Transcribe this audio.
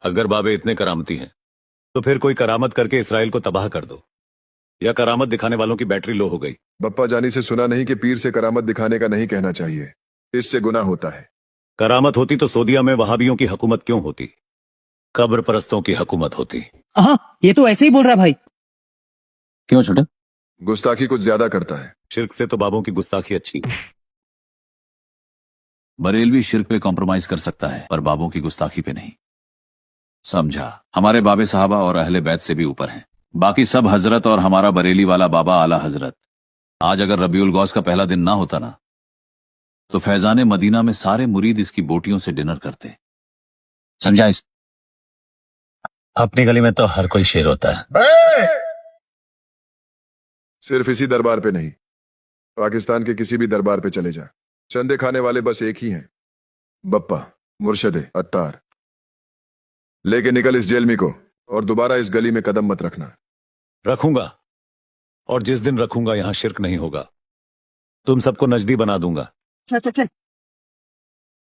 अगर बाबे इतने करामती हैं तो फिर कोई करामत करके इसराइल को तबाह कर दो, या करामत दिखाने वालों की बैटरी लो हो गई। बप्पा जानी से सुना नहीं कि पीर से करामत दिखाने का नहीं कहना चाहिए, इससे गुनाह होता है। करामत होती तो सऊदीया में वहाबियों की हुकूमत क्यों होती, कब्र परस्तों की हुकूमत होती। हाँ, ये तो ऐसे ही बोल रहा भाई। क्यों छोटे? गुस्ताखी कुछ ज्यादा करता है। शिर्क से तो बाबों की गुस्ताखी अच्छी। बरेलवी शिर्क पे कॉम्प्रोमाइज कर सकता है पर बाबों की गुस्ताखी पे नहीं। समझा? हमारे बाबे साहबा और अहले बैत से भी ऊपर हैं। बाकी सब हजरत और हमारा बरेली वाला बाबा आला हजरत। आज अगर रबीउल गौस का पहला दिन ना होता ना, तो फैजाने मदीना में सारे मुरीद इसकी बोटियों से डिनर करते। समझा? इस अपनी गली में तो हर कोई शेर होता है। सिर्फ इसी दरबार पे नहीं, पाकिस्तान के किसी भी दरबार पे चले जा, चंदे खाने वाले बस एक ही हैं, बप्पा मुर्शदे अत्तार। लेके निकल इस जेलमी को और दोबारा इस गली में कदम मत रखना। रखूंगा, और जिस दिन रखूंगा यहां शिर्क नहीं होगा। तुम सबको नजदी बना दूंगा। चल चल चल।